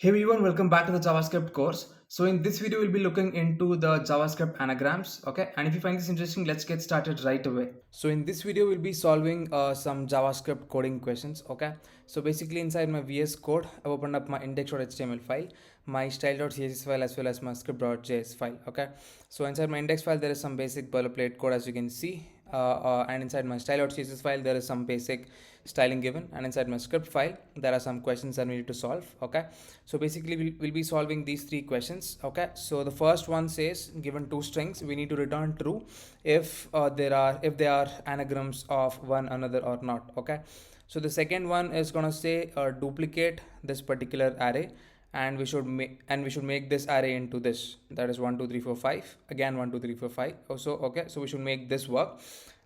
Hey everyone, welcome back to the JavaScript course. So in this video, we'll be looking into the JavaScript anagrams. Okay, and if you find this interesting, let's get started right away. So in this video, we'll be solving some JavaScript coding questions. Okay, so basically inside my VS Code, I've opened up my index.html file, my style.css file, as well as my script.js file. Okay, so inside my index file, there is some basic boilerplate code, as you can see. And inside my style.css file, there is some basic styling given, and inside my script file there are some questions that we need to solve. Okay, so basically we'll be solving these three questions. Okay, so the first one says, given two strings, we need to return true if they are anagrams of one another or not. Okay, so the second one is going to say duplicate this particular array, and we should make this array into this, that is 1 2 3 4 5, again 1 2 3 4 5 also. Okay, so we should make this work.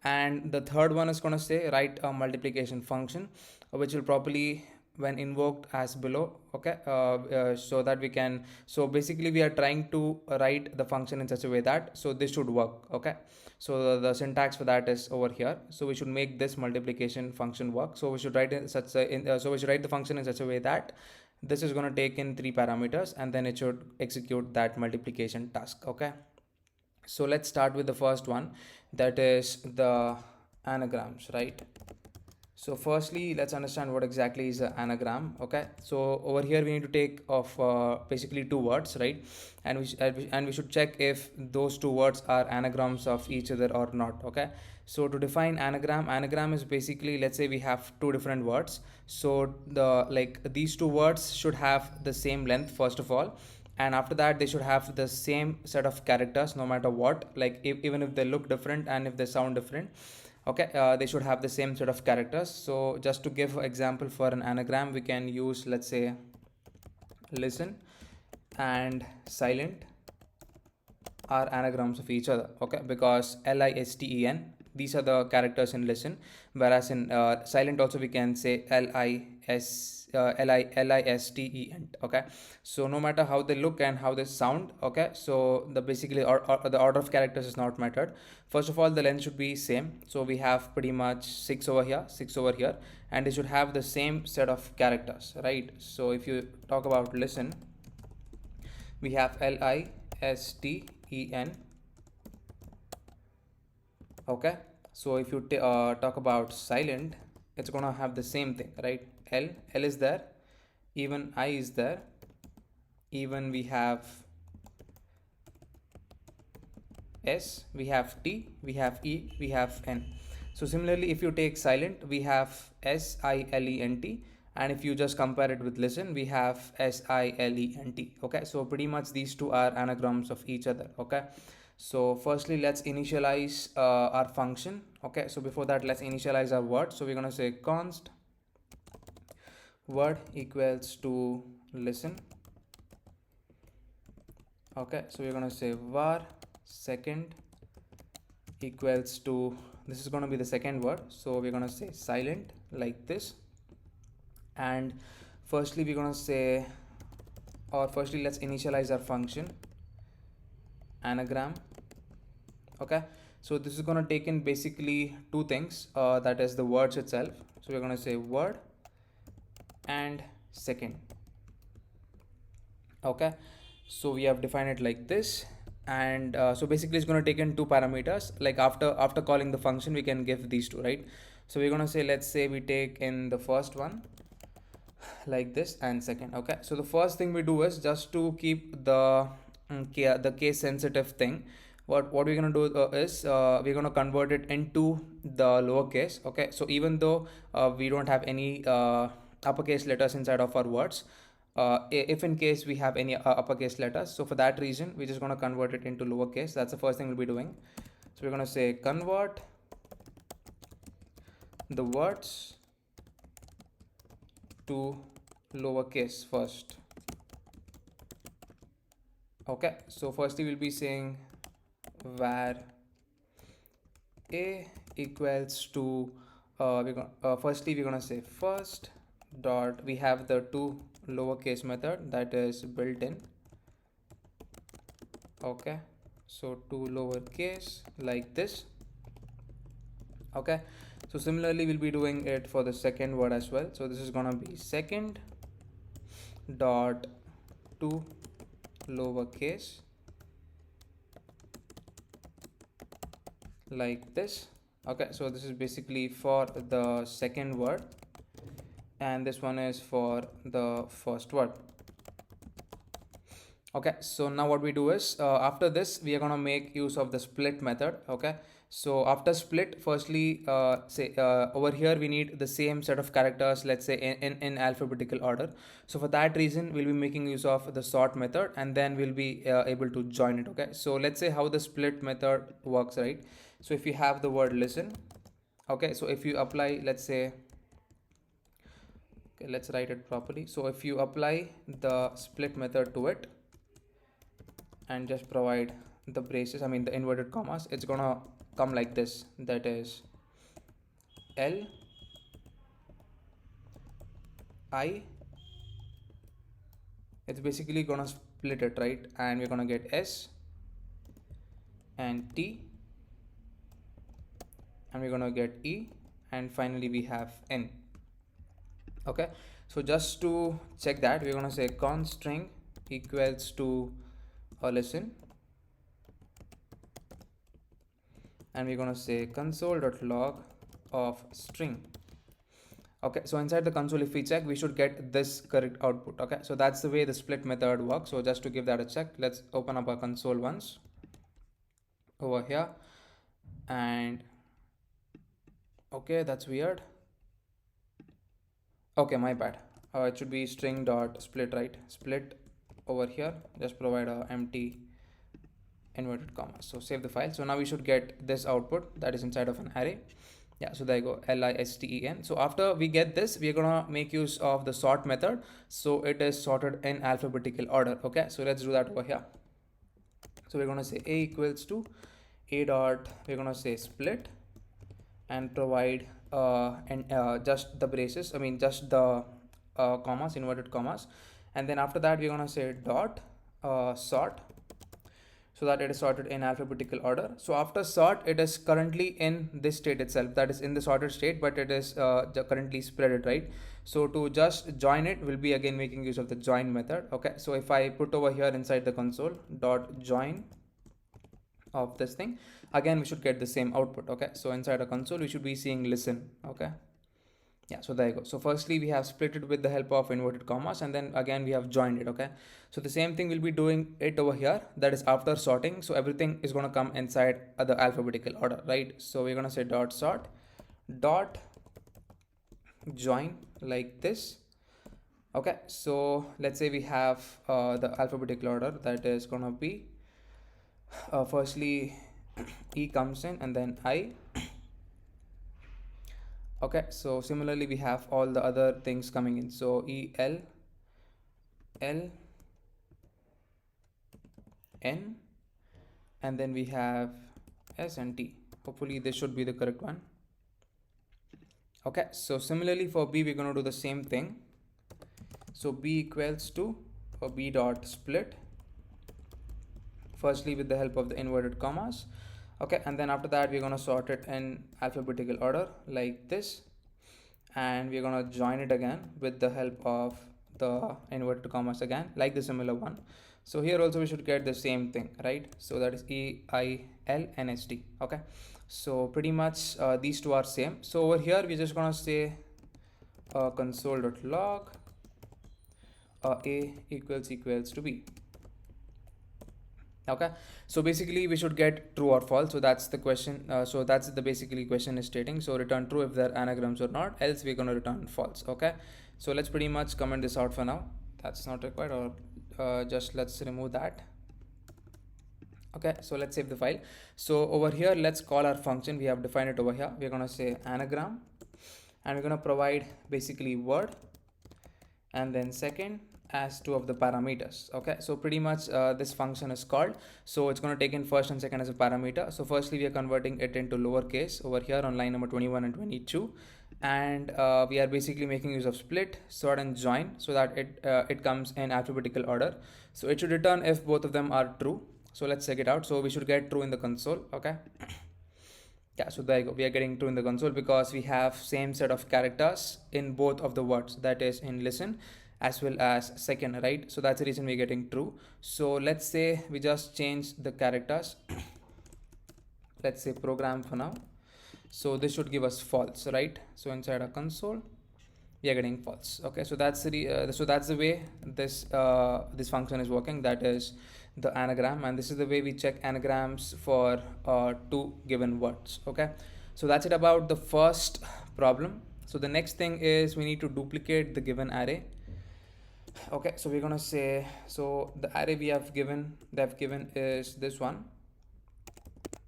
And the third one is going to say write a multiplication function, which will properly when invoked as below. Okay, so that we can, so basically we are trying to write the function in such a way that so this should work. Okay, so the syntax for that is over here. So we should make this multiplication function work. So we should write so we should write the function in such a way that this is going to take in 3 parameters, and then it should execute that multiplication task. Okay, so let's start with the first one, that is the anagrams, right? So firstly, let's understand what exactly is an anagram. Okay, so over here we need to take of basically two words, right? And we should check if those two words are anagrams of each other or not. Okay, so to define anagram is basically, let's say we have two different words. So these two words should have the same length first of all, and after that they should have the same set of characters no matter what, like even if they look different and if they sound different. Okay, they should have the same set of characters. So just to give example for an anagram, we can use, let's say, listen and silent are anagrams of each other. Okay, because listen, these are the characters in listen, whereas in silent also we can say listen. Okay, so no matter how they look and how they sound. Okay, so the basically or the order of characters is not mattered. First of all, the length should be same, so we have pretty much 6 over here, 6 over here, and they should have the same set of characters, right? So if you talk about listen, we have listen. Okay, so if you talk about silent, it's gonna have the same thing, right? L is there, even I is there, even we have S, we have T, we have E, we have N. So similarly, if you take silent, we have silent, and if you just compare it with listen, we have silent. Okay, so pretty much these two are anagrams of each other. Okay, so firstly let's initialize our function. Okay, so before that let's initialize our word. So we're gonna say const word equals to listen. Okay, so we're gonna say var second equals to, this is going to be the second word, so we're going to say silent like this. And firstly we're going to say, or firstly let's initialize our function anagram. Okay, so this is going to take in basically two things, that is the words itself. So we're going to say word and second. Okay, so we have defined it like this. And so basically it's going to take in 2 parameters, like after calling the function we can give these two, right? So we're going to say, let's say we take in the first one like this and second. Okay, so the first thing we do is, just to keep the case sensitive thing, what we're going to do is we're going to convert it into the lowercase. Okay, so even though we don't have any uppercase letters inside of our words, if in case we have any uppercase letters, so for that reason we're just going to convert it into lowercase. That's the first thing we'll be doing. So we're going to say convert the words to lowercase first. Okay, so firstly we'll be saying var a equals to firstly we're going to say first dot, we have the two lowercase method that is built in. Okay, so two lowercase like this. Okay, so similarly we'll be doing it for the second word as well. So this is gonna be second dot to lowercase like this. Okay, so this is basically for the second word, and this one is for the first word. Okay, so now what we do is after this we are going to make use of the split method. Okay, so after split, firstly say over here we need the same set of characters, let's say in alphabetical order. So for that reason we'll be making use of the sort method, and then we'll be able to join it. Okay, so let's say how the split method works, right? So if you have the word listen, okay, so if you apply, let's say, okay, let's write it properly. So if you apply the split method to it and just provide the braces, I mean the inverted commas, it's gonna come like this, that is L I, it's basically gonna split it, right? And we're gonna get S and T, and we're gonna get E, and finally we have N. Okay, so just to check that, we're gonna say const string equals to a listen, and we're going to say console.log of string. Okay, so inside the console, if we check, we should get this correct output. Okay, so that's the way the split method works. So just to give that a check, let's open up our console once over here, and okay, that's weird. Okay, my bad. It should be string dot split, right? Split over here, just provide a empty inverted comma. So save the file. So now we should get this output that is inside of an array. Yeah, so there you go, listen. So after we get this, we're gonna make use of the sort method. So it is sorted in alphabetical order. Okay, so let's do that over here. So we're gonna say a equals to a dot, we're gonna say split, and provide just the braces, I mean just the commas, inverted commas, and then after that we're gonna say dot sort, so that it is sorted in alphabetical order. So after sort, it is currently in this state itself, that is in the sorted state, but it is currently spreaded, right? So to just join it, we'll be again making use of the join method. Okay, so if I put over here inside the console dot join of this thing, again we should get the same output. Okay, so inside a console we should be seeing listen. Okay, yeah, so there you go. So firstly we have split it with the help of inverted commas, and then again we have joined it. Okay, so the same thing we'll be doing it over here, that is after sorting. So everything is going to come inside the alphabetical order, right? So we're going to say dot sort dot join like this. Okay, so let's say we have the alphabetical order, that is going to be firstly E comes in and then I. Okay, so similarly we have all the other things coming in. So E, L, L, N, and then we have S and T. Hopefully this should be the correct one. Okay, so similarly for B we're going to do the same thing. So B equals to B dot split, firstly with the help of the inverted commas. Okay, and then after that we're going to sort it in alphabetical order like this, and we're going to join it again with the help of the inverted commas again, like the similar one. So here also we should get the same thing, right? So that is E, I, L, N, S, T. Okay, so pretty much these two are same. So over here we're just going to say console.log A equals to B. Okay, so basically we should get true or false. So that's the question. So that's the basically question is stating. So return true if they're anagrams or not, else we're going to return false. Okay, so let's pretty much comment this out for now. That's not required, or just let's remove that. Okay, so let's save the file. So over here let's call our function. We have defined it over here. We're going to say anagram, and we're going to provide basically word, and then second as two of the parameters. Okay, so pretty much this function is called, so it's going to take in first and second as a parameter. So firstly we are converting it into lowercase over here on line number 21 and 22, and we are basically making use of split, sort, and join, so that it comes in alphabetical order. So it should return if both of them are true. So let's check it out. So we should get true in the console. Okay, yeah, so there you go, we are getting true in the console because we have same set of characters in both of the words, that is in listen as well as second, right? So that's the reason we're getting true. So let's say we just change the characters. Let's say program for now. So this should give us false, right? So inside our console we are getting false. Okay, so that's the way this function is working, that is the anagram, and this is the way we check anagrams for two given words. Okay, so that's it about the first problem. So the next thing is we need to duplicate the given array. Okay, so we're gonna say, so the array they've given is this one,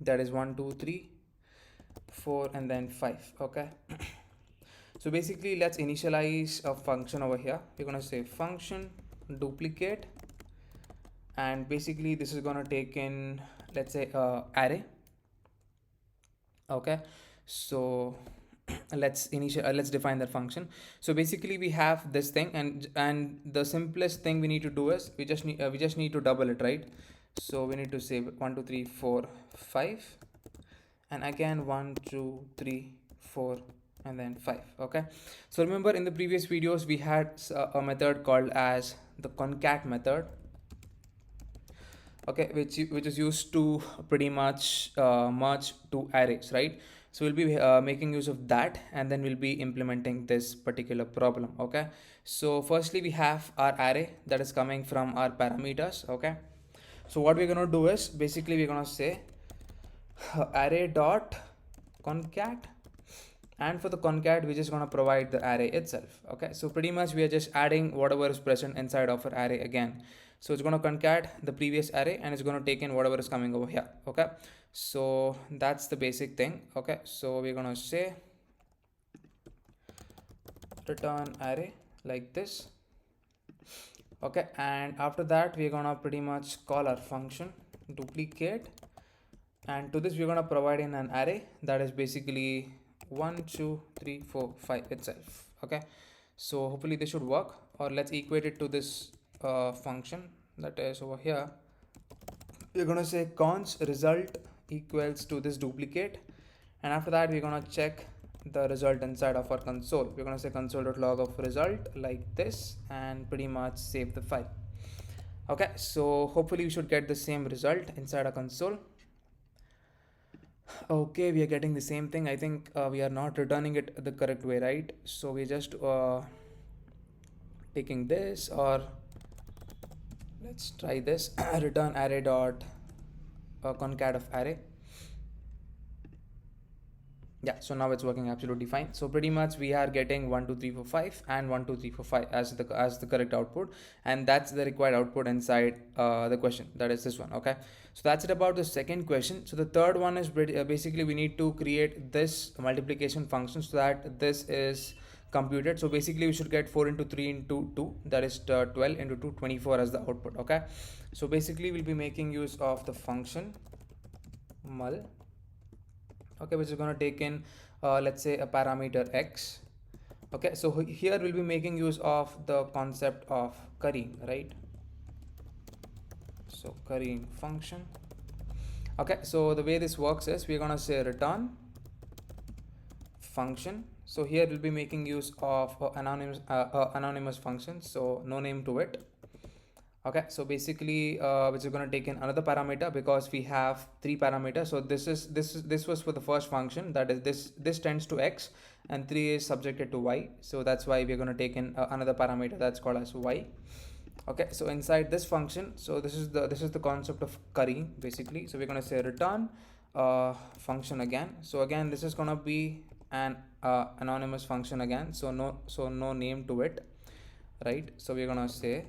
that is 1 2 3 4 and then 5. Okay, so basically let's initialize a function over here. We're going to say function duplicate, and basically this is going to take in, let's say, array. Okay, so let's define that function. So basically we have this thing, and the simplest thing we need to do is we just need to double it, right? So we need to say 1 2 3 4 5, and again 1 2 3 4 and then 5. Okay, so remember in the previous videos we had a method called as the concat method. Okay, which is used to pretty much merge two arrays, right? So we'll be making use of that, and then we'll be implementing this particular problem. Okay, so firstly we have our array that is coming from our parameters. Okay, so what we're going to do is basically we're going to say array dot concat, and for the concat we're just going to provide the array itself. Okay, so pretty much we are just adding whatever is present inside of our array again. So it's going to concat the previous array and it's going to take in whatever is coming over here. Okay, so that's the basic thing. Okay, so we're going to say return array like this. Okay, and after that we're going to pretty much call our function duplicate, and to this we're going to provide in an array that is basically 1 2 3 4 5 itself. Okay, so hopefully this should work, or let's equate it to this function that is over here. We're going to say const result equals to this duplicate, and after that we're going to check the result inside of our console. We're going to say console.log of result like this, and pretty much save the file. Okay, so hopefully we should get the same result inside our console. Okay, we are getting the same thing. I think we are not returning it the correct way, right? So we're just taking this, or let's try this return array dot concat of array. Yeah, so now it's working absolutely fine. So pretty much we are getting 1 2 3 4 5 and 1 2 3 4 5 as the correct output, and that's the required output inside the question, that is this one. Okay, so that's it about the second question. So the third one is basically we need to create this multiplication function so that this is computed. So basically we should get 4 into 3 into 2, that is 12 into 2 24 as the output. Okay, so basically we'll be making use of the function mul. Okay, which is going to take in let's say a parameter x. Okay, so here we'll be making use of the concept of currying, right? So currying function. Okay, so the way this works is we're going to say return function. So here we'll be making use of anonymous function, so no name to it. Okay, so basically which is going to take in another parameter, because we have 3 parameters. So this was for the first function, that is this tends to x, and 3 is subjected to y. So that's why we're going to take in another parameter that's called as y. Okay, so inside this function, so this is the concept of currying basically. So we're going to say return function again. So again this is going to be an anonymous function again, so no name to it, right? So we're going to say,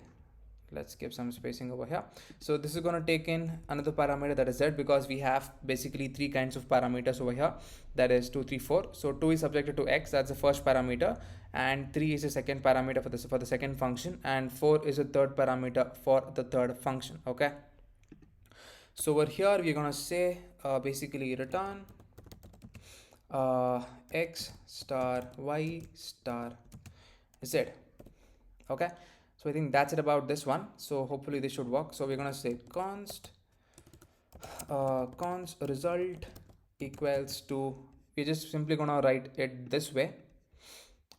let's give some spacing over here. So this is going to take in another parameter, that is z, because we have basically 3 kinds of parameters over here, that is 2 3 4. So 2 is subjected to x, that's the first parameter, and 3 is the second parameter for the second function, and 4 is the third parameter for the third function. Okay, so over here we're going to say basically return x star y star z. Okay, so I think that's it about this one. So hopefully this should work. So we're going to say const result equals to, we're just simply going to write it this way.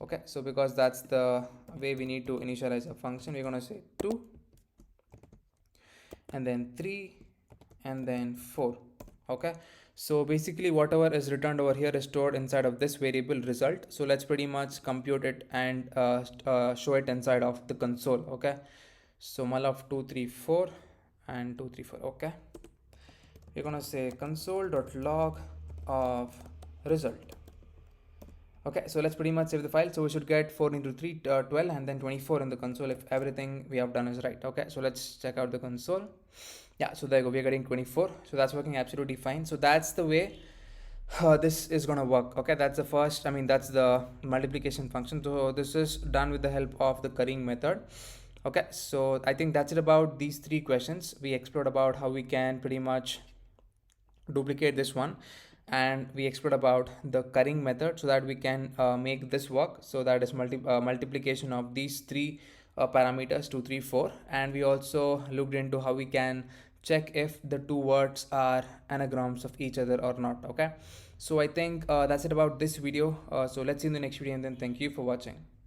Okay, so because that's the way we need to initialize a function, we're going to say 2 and then 3 and then 4. Okay, so basically whatever is returned over here is stored inside of this variable result. So let's pretty much compute it and show it inside of the console. Okay, so malloc 234 and 234. Okay, we're gonna say console.log of result. Okay, so let's pretty much save the file. So we should get 4 into 3 12 and then 24 in the console if everything we have done is right. Okay, so let's check out the console. Yeah, so there you go, we're getting 24. So that's working absolutely fine. So that's the way this is gonna work. Okay, that's the first, I mean that's the multiplication function. So this is done with the help of the currying method. Okay, so I think that's it about these 3 questions. We explored about how we can pretty much duplicate this one, and we explored about the currying method so that we can make this work. So that is multiplication of these 3 parameters 2 3 4, and we also looked into how we can check if the 2 words are anagrams of each other or not. Okay, so I think that's it about this video. So let's see you in the next video, and then thank you for watching.